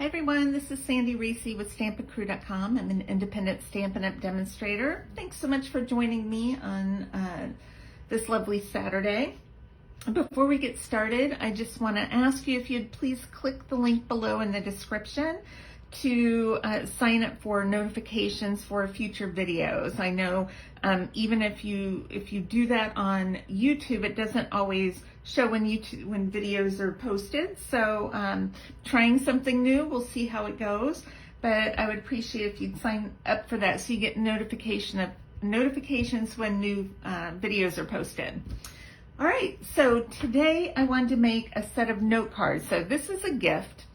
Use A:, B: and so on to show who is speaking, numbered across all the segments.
A: Hi everyone, this is Sandy Reese with StampAndCrew.com. I'm an independent Stampin' Up! Demonstrator. Thanks so much for joining me on this lovely Saturday. Before we get started, I just want to ask you if you'd please click the link below in the description to sign up for notifications for future videos. I know even if you do that on YouTube, it doesn't always show when videos are posted. So trying something new, we'll see how it goes. But I would appreciate if you'd sign up for that so you get notifications when new videos are posted. All right, so today I wanted to make a set of note cards. So this is a gift.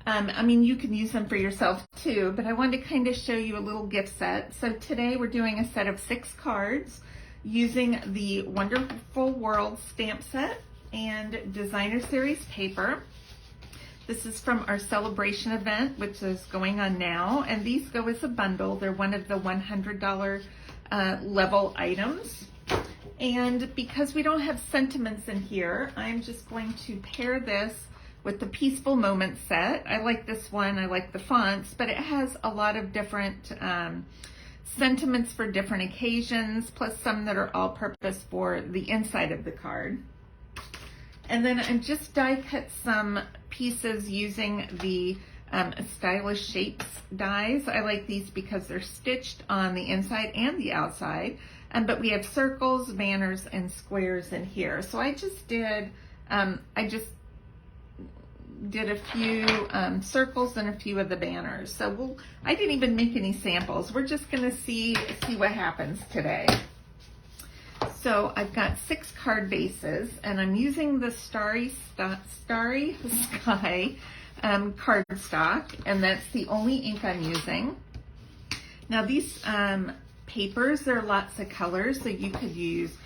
A: I mean, you can use them for yourself too, but I wanted to kind of show you a little gift set. So today we're doing a set of 6 cards using the Wonderful World stamp set and designer series paper. This is from our Sale-a-bration event, which is going on now, and these go as a bundle. They're one of the $100 level items. And because we don't have sentiments in here, I'm just going to pair this with the Peaceful Moments set. I like this one, I like the fonts, but it has a lot of different sentiments for different occasions, plus some that are all purpose for the inside of the card. And then I just die cut some pieces using the Stylish Shapes dies. I like these because they're stitched on the inside and the outside, but we have circles, banners, and squares in here. So I just did, did a few circles and a few of the banners. So I didn't even make any samples. We're just gonna see what happens today. So I've got 6 card bases, and I'm using the Starry Sky cardstock, and that's the only ink I'm using. Now these papers, there are lots of colors, so you could use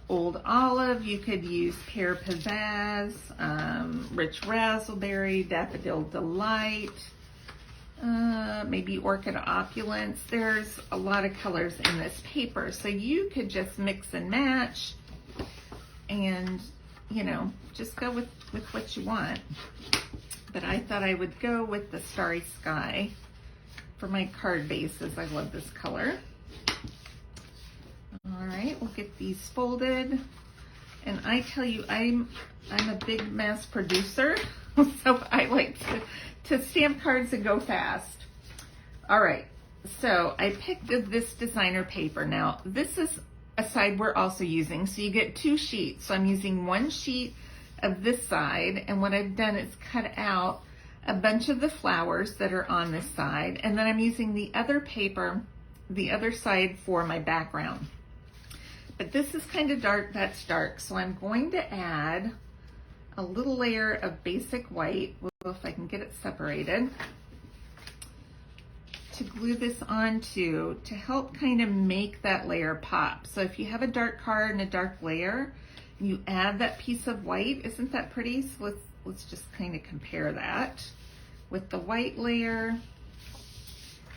A: Old Olive, you could use Pear Pizzazz, Rich Razzleberry, Daffodil Delight, maybe Orchid Opulence. There's a lot of colors in this paper, so you could just mix and match and, you know, just go with what you want. But I thought I would go with the Starry Sky for my card bases. I love this color. All right, we'll get these folded. And I tell you, I'm a big mass producer, so I like to stamp cards and go fast. All right, so I picked this designer paper. Now, this is a side we're also using, so you get 2 sheets. So I'm using 1 sheet of this side, and what I've done is cut out a bunch of the flowers that are on this side, and then I'm using the other paper, the other side, for my background. But this is kind of dark, that's dark, so I'm going to add a little layer of basic white, if I can get it separated, to glue this onto to help kind of make that layer pop. So if you have a dark card and a dark layer, you add that piece of white. Isn't that pretty? So let's just kind of compare that with the white layer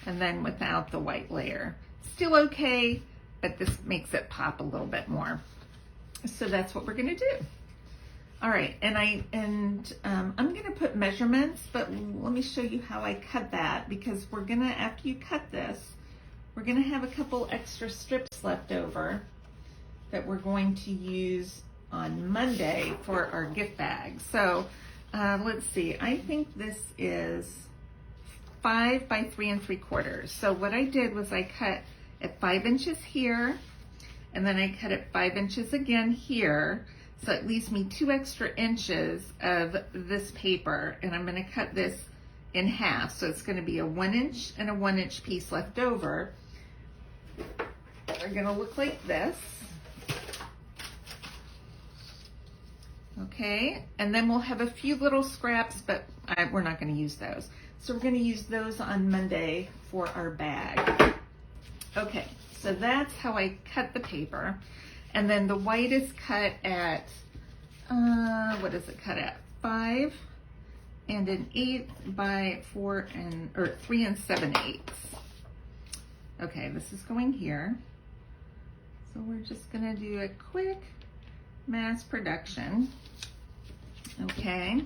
A: and then without the white layer. Still okay, but this makes it pop a little bit more. So that's what we're gonna do. All right, and I'm gonna put measurements, but let me show you how I cut that, because we're gonna, after you cut this, we're gonna have a couple extra strips left over that we're going to use on Monday for our gift bag. So let's see, I think this is 5 by 3 3/4. So what I did was I cut at 5 inches here, and then I cut at 5 inches again here. So it leaves me 2 extra inches of this paper, and I'm gonna cut this in half. So it's gonna be a 1 inch and a 1 inch piece left over. They're gonna look like this. Okay, and then we'll have a few little scraps, but we're not gonna use those. So we're gonna use those on Monday for our bag. Okay, so that's how I cut the paper. And then the white is cut at, what is it cut at? 5 1/8 by 3 7/8. Okay, this is going here. So we're just gonna do a quick mass production. Okay.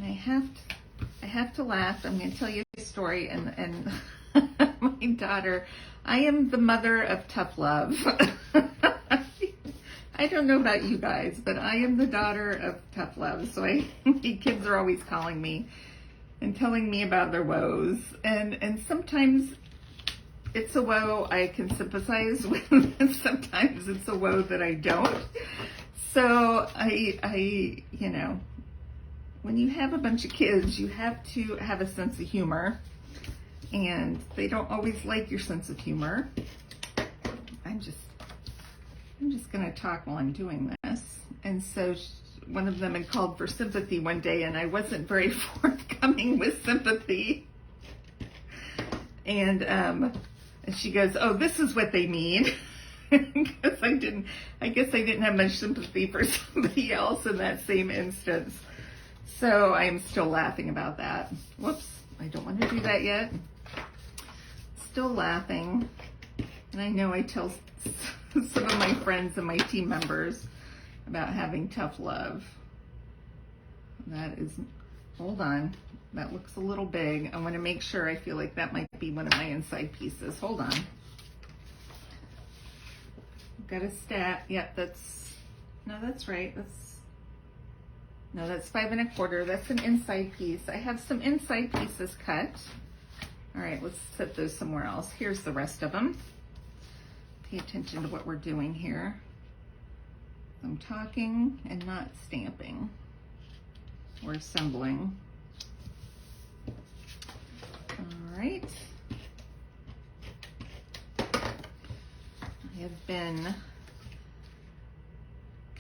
A: And I have to laugh. I'm going to tell you a story, and my daughter, I am the mother of tough love. I don't know about you guys, but I am the daughter of tough love. So my kids are always calling me and telling me about their woes. And sometimes it's a woe I can sympathize with, and sometimes it's a woe that I don't. So I you know, when you have a bunch of kids, you have to have a sense of humor, and they don't always like your sense of humor. I'm just going to talk while I'm doing this. And so one of them had called for sympathy one day, and I wasn't very forthcoming with sympathy. And she goes, "Oh, this is what they mean." Because I guess I didn't have much sympathy for somebody else in that same instance. So I'm still laughing about that. Whoops, I don't want to do that yet. Still laughing. And I know I tell some of my friends and my team members about having tough love. That is, hold on, that looks a little big. I want to make sure. I feel like that might be one of my inside pieces. Hold on. Got a stat. Yep, that's right. That's 5 1/4. That's an inside piece. I have some inside pieces cut. All right, let's set those somewhere else. Here's the rest of them. Pay attention to what we're doing here. I'm talking and not stamping or assembling. All right. I have been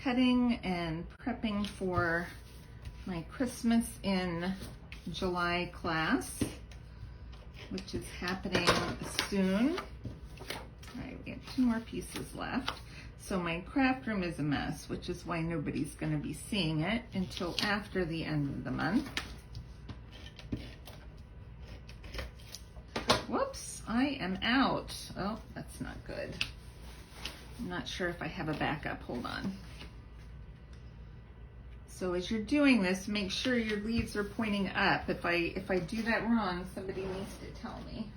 A: cutting and prepping for my Christmas in July class, which is happening soon. All right, we have 2 more pieces left. So my craft room is a mess, which is why nobody's going to be seeing it until after the end of the month. Whoops, I am out. Oh, that's not good. I'm not sure if I have a backup. Hold on. So as you're doing this, make sure your leaves are pointing up. If I do that wrong, somebody needs to tell me.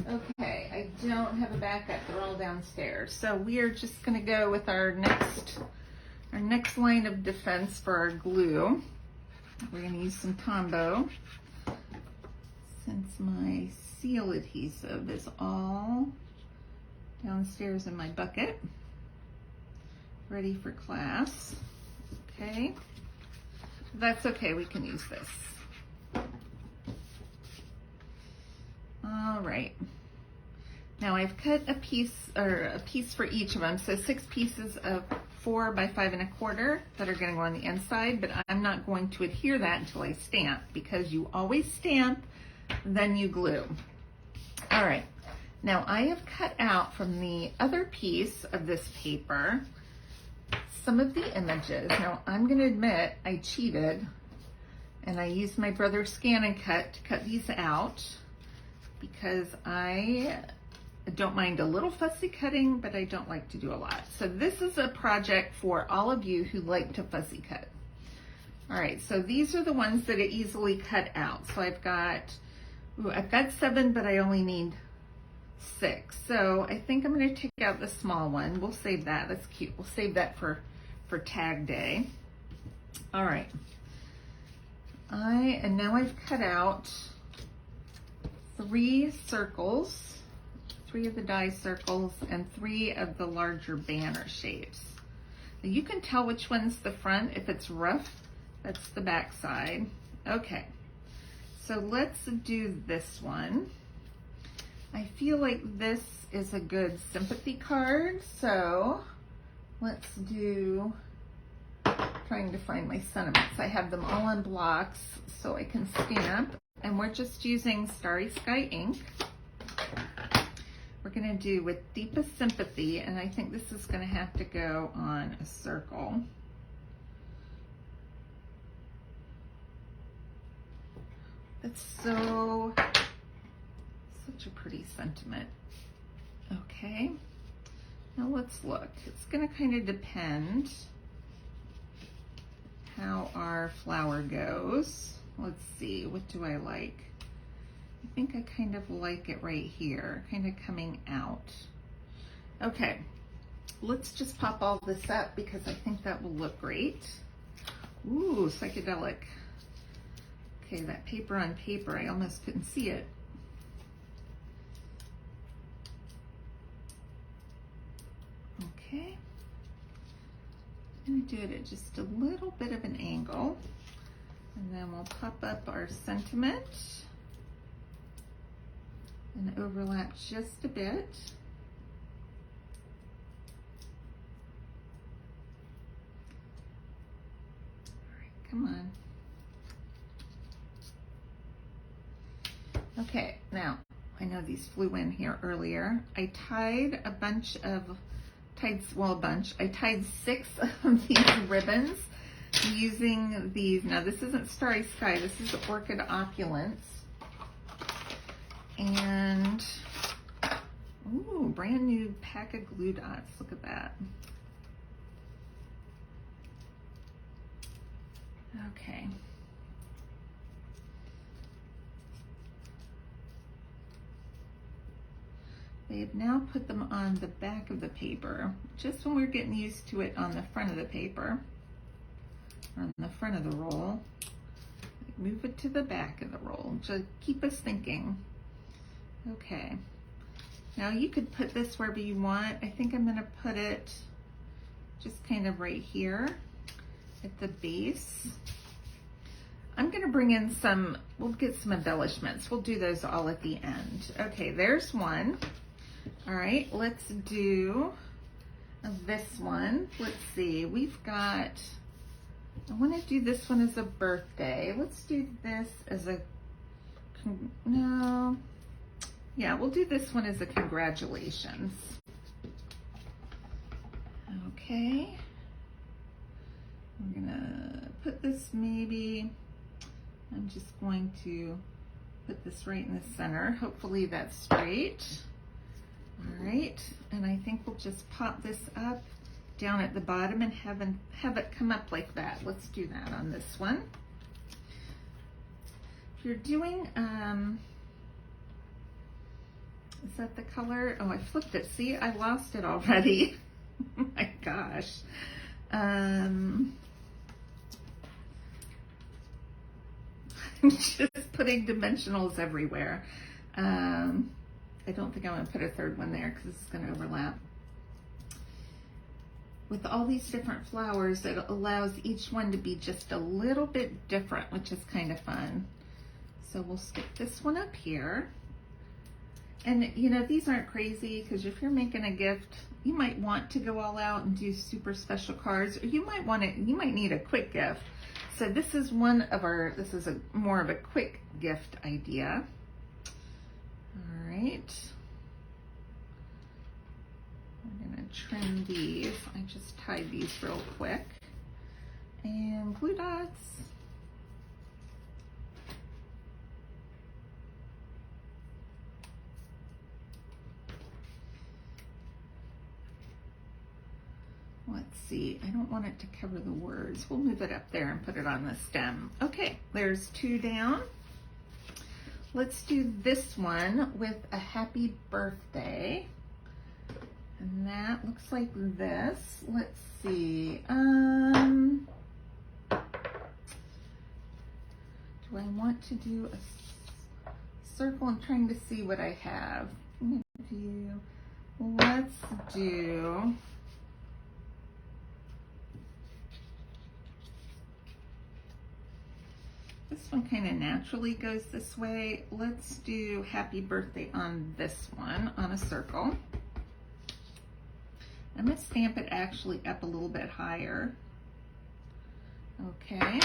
A: Okay, I don't have a backup. They're all downstairs. So we are just going to go with our next line of defense for our glue. We're going to use some Tombow, since my seal adhesive is all downstairs in my bucket, ready for class. Okay, that's okay, we can use this. All right, now I've cut a piece for each of them, so 6 pieces of 4 by 5 1/4 that are going to go on the inside, but I'm not going to adhere that until I stamp, because you always stamp, then you glue. All right, now I have cut out from the other piece of this paper some of the images. Now I'm going to admit I cheated, and I used my brother's Scan and Cut to cut these out, because I don't mind a little fussy cutting, but I don't like to do a lot. So this is a project for all of you who like to fussy cut. All right, so these are the ones that are easily cut out. So I've got 7, but I only need 6. So I think I'm going to take out the small one. We'll save that. That's cute. We'll save that for tag day. All right. And now I've cut out 3 circles, 3 of the die circles, and 3 of the larger banner shapes. Now you can tell which one's the front. If it's rough, that's the back side. Okay, so let's do this one. I feel like this is a good sympathy card, so let's do, trying to find my sentiments. I have them all on blocks so I can stamp, and we're just using Starry Sky ink. We're going to do With Deepest Sympathy, and I think this is going to have to go on a circle. It's such a pretty sentiment. Okay, now let's look. It's going to kind of depend how our flower goes. let's see, what do I like? I think I kind of like it right here, kind of coming out. Okay, let's just pop all this up because I think that will look great. Ooh, psychedelic. Okay, that paper on paper, I almost couldn't see it. Okay, I'm gonna do it at just a little bit of an angle, and then we'll pop up our sentiment and overlap just a bit. All right, come on. Okay, now, I know these flew in here earlier. I tied a bunch of, I tied 6 of these ribbons using these. Now this isn't Starry Sky, this is Orchid Opulence. And, ooh, brand new pack of glue dots, look at that. Okay. They have now put them on the back of the paper, just when we're getting used to it on the front of the paper, or on the front of the roll. Move it to the back of the roll, just keep us thinking. Okay, now you could put this wherever you want. I think I'm gonna put it just kind of right here at the base. I'm gonna bring in some, we'll get some embellishments. We'll do those all at the end. Okay, there's one. All right, let's do this one. Let's see, we've got, I wanna do this one as a birthday. Let's do this as a, no. Yeah, we'll do this one as a congratulations. Okay. We're gonna put this maybe, I'm just going to put this right in the center. Hopefully that's straight. All right, and I think we'll just pop this up down at the bottom and have it come up like that. Let's do that on this one. If you're doing, is that the color? Oh, I flipped it. See, I lost it already. Oh my gosh. I'm just putting dimensionals everywhere. I don't think I'm going to put a third one there because it's going to overlap. With all these different flowers, it allows each one to be just a little bit different, which is kind of fun. So we'll stick this one up here. And you know, these aren't crazy because if you're making a gift, you might want to go all out and do super special cards, or you might need a quick gift. So this is one of our, this is more of a quick gift idea. All right. We're gonna trim these. I just tied these real quick. And glue dots. Let's see, I don't want it to cover the words. We'll move it up there and put it on the stem. Okay, there's 2 down. Let's do this one with a happy birthday. And that looks like this. Let's see. Do I want to do a circle? I'm trying to see what I have. Let's do, this one kind of naturally goes this way. Let's do happy birthday on this one, on a circle. I'm going to stamp it actually up a little bit higher. Okay.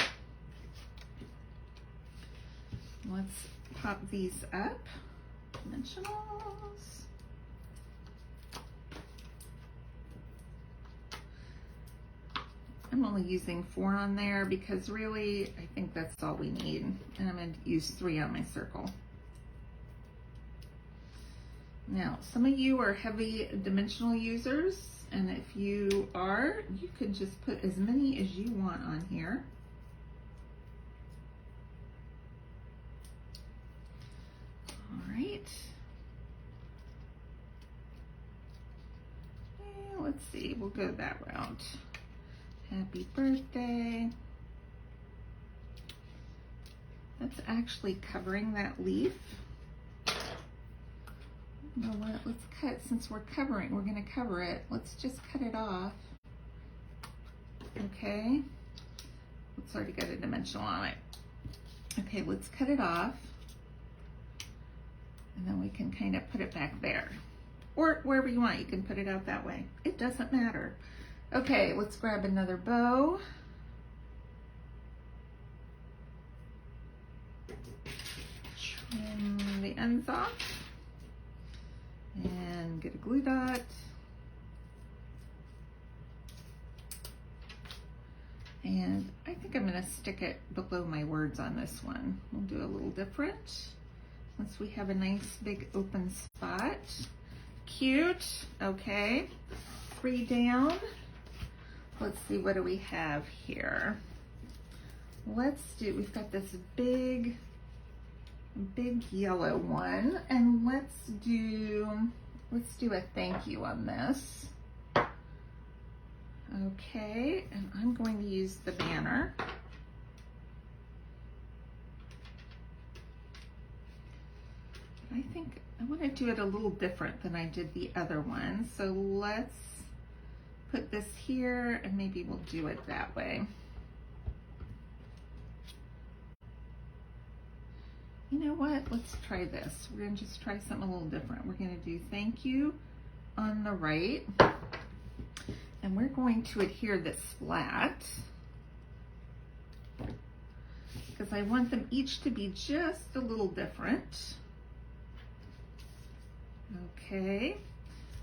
A: Let's pop these up. Dimensionals. I'm only using 4 on there because really I think that's all we need. And I'm going to use 3 on my circle. Now, some of you are heavy dimensional users, and if you are, you can just put as many as you want on here. right. Let's see, we'll go that route. Happy birthday. That's actually covering that leaf. You know what, let's cut, since we're gonna cover it, let's just cut it off. Okay, it's already got a dimensional on it. Okay, let's cut it off. And then we can kind of put it back there. Or wherever you want, you can put it out that way. It doesn't matter. Okay, let's grab another bow. Trim the ends off. And get a glue dot. And I think I'm gonna stick it below my words on this one. We'll do a little different. Once we have a nice big open spot. Cute, okay. 3 down. Let's see, what do we have here? We've got this big yellow one, and let's do a thank you on this. Okay, and I'm going to use the banner. I think I want to do it a little different than I did the other one. So let's put this here and maybe we'll do it that way. You know what? Let's try this. We're going to just try something a little different. We're going to do thank you on the right. And we're going to adhere this flat because I want them each to be just a little different. Okay,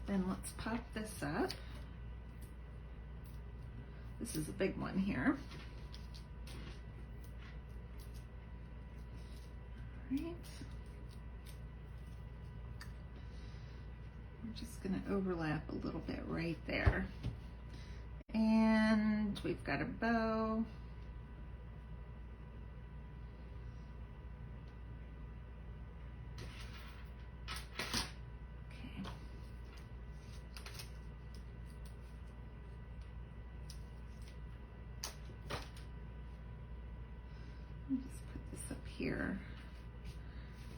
A: then let's pop this up. This is a big one here. All right. We're just going to overlap a little bit right there. And we've got a bow. Okay. Let me just put this up here.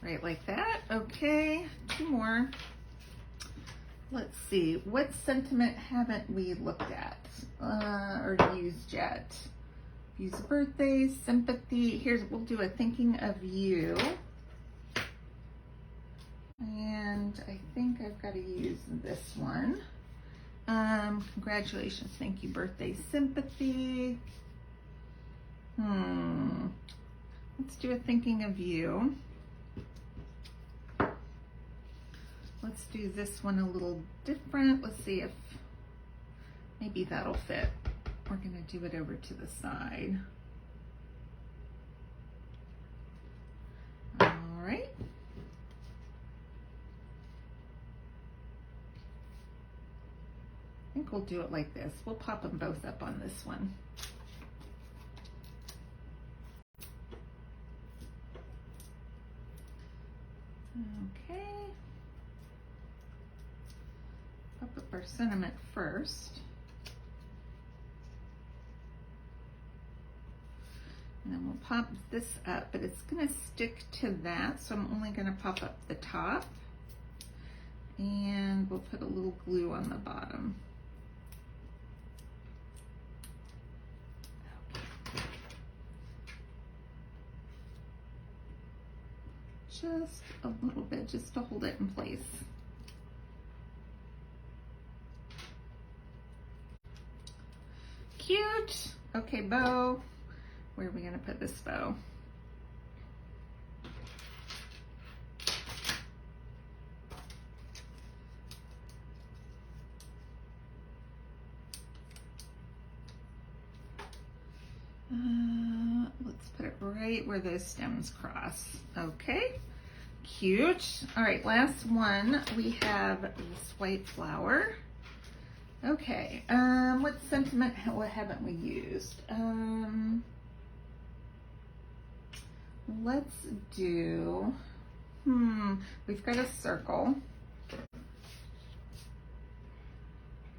A: Right like that. Okay, 2 more. Let's see, what sentiment haven't we looked at or used yet? Use birthdays, sympathy. We'll do a thinking of you. And I think I've got to use this one. Congratulations, thank you, birthday, sympathy. Let's do a thinking of you. Let's do this one a little different. Let's see if maybe that'll fit. We're going to do it over to the side. All right. I think we'll do it like this. We'll pop them both up on this one. Okay. Pop up our sentiment first. And then we'll pop this up, but it's going to stick to that, so I'm only going to pop up the top. And we'll put a little glue on the bottom. Just a little bit, just to hold it in place. Cute. Okay, bow. Where are we going to put this bow? Let's put it right where those stems cross. Okay, cute. All right, last one. We have this white flower. Okay, what sentiment haven't we used? Let's do, We've got a circle.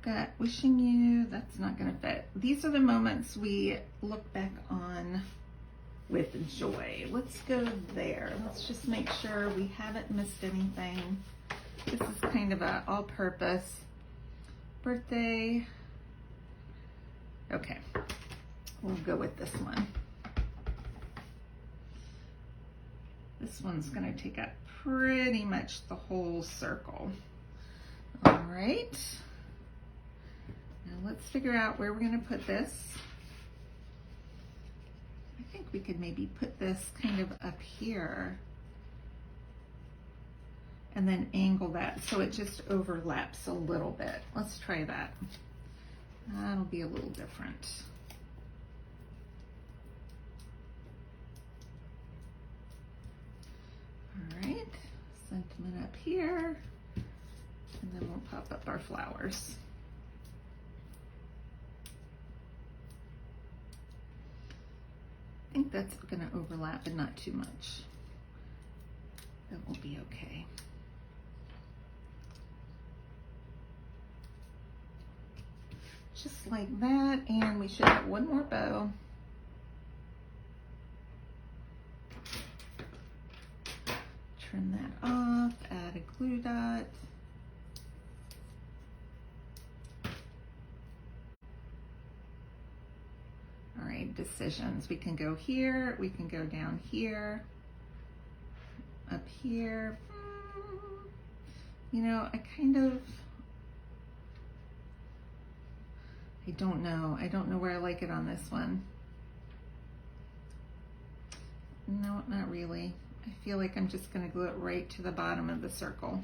A: Got wishing you, that's not gonna fit. These are the moments we look back on with joy. Let's go there. Let's just make sure we haven't missed anything. This is kind of a all-purpose birthday. Okay, we'll go with this one. This one's gonna take up pretty much the whole circle. All right. Now let's figure out where we're gonna put this. I think we could maybe put this kind of up here and then angle that so it just overlaps a little bit. Let's try that. That'll be a little different. All right, sentiment up here, and then we'll pop up our flowers. I think that's gonna overlap, but not too much. That will be okay. Just like that, and we should have one more bow. Trim that off, add a glue dot. All right, decisions. We can go here, we can go down here, up here. You know, I don't know. I don't know where I like it on this one. No, not really. I feel like I'm just gonna glue it right to the bottom of the circle.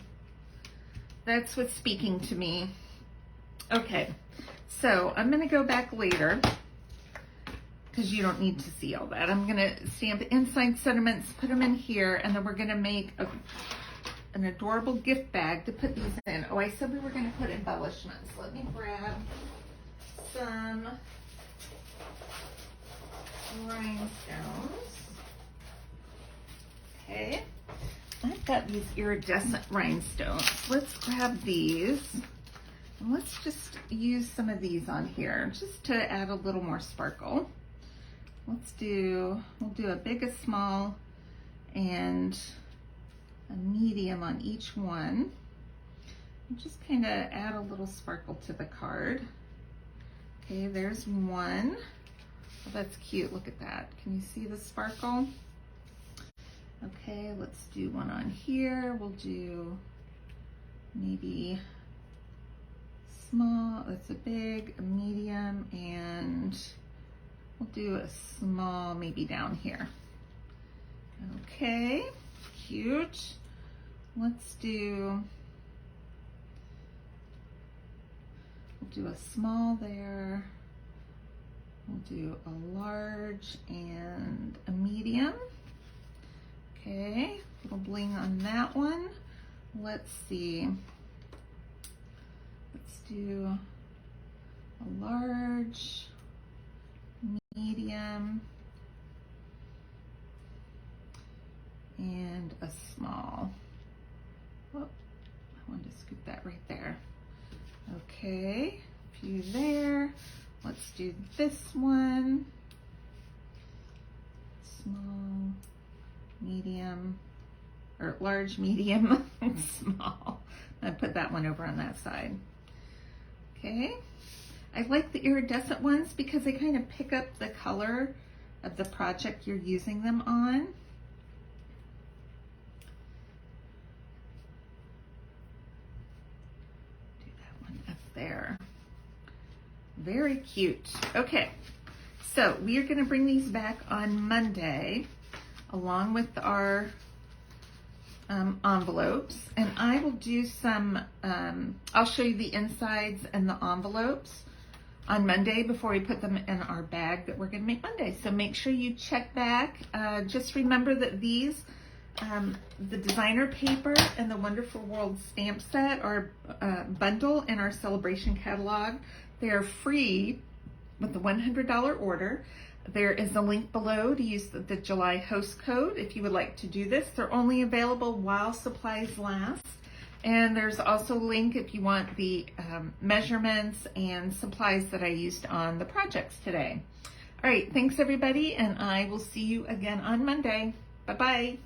A: That's what's speaking to me. Okay, so I'm gonna go back later because you don't need to see all that. I'm gonna stamp inside sentiments, put them in here, and then we're gonna make an adorable gift bag to put these in. Oh, I said we were gonna put embellishments. Let me grab some rhinestones. Okay, I've got these iridescent rhinestones. Let's grab these and let's just use some of these on here just to add a little more sparkle. We'll do a big, a small, and a medium on each one. And just kind of add a little sparkle to the card. Okay, there's one. Oh, that's cute, look at that. Can you see the sparkle? Okay, let's do one on here. We'll do maybe small, that's a big, a medium, and we'll do a small maybe down here. Okay, cute. We'll do a small there. We'll do a large and a medium. Okay, little bling on that one. Let's see. Let's do a large, medium, and a small. Oh, I wanted to scoop that right there. Okay, a few there. Let's do this one. Small, medium, or large, medium, and small. I put that one over on that side. Okay. I like the iridescent ones because they kind of pick up the color of the project you're using them on. Do that one up there. Very cute. Okay, so we are going to bring these back on Monday along with our envelopes, and I will do some, I'll show you the insides and the envelopes on Monday before we put them in our bag that we're going to make Monday. So make sure you check back. Just remember that these, the designer paper and the Wonderful World stamp set are bundle in our Sale-a-bration catalog. They are free with the $100 order. There is a link below to use the July host code if you would like to do this. They're only available while supplies last. And there's also a link if you want the measurements and supplies that I used on the projects today. All right, thanks everybody, and I will see you again on Monday. Bye-bye.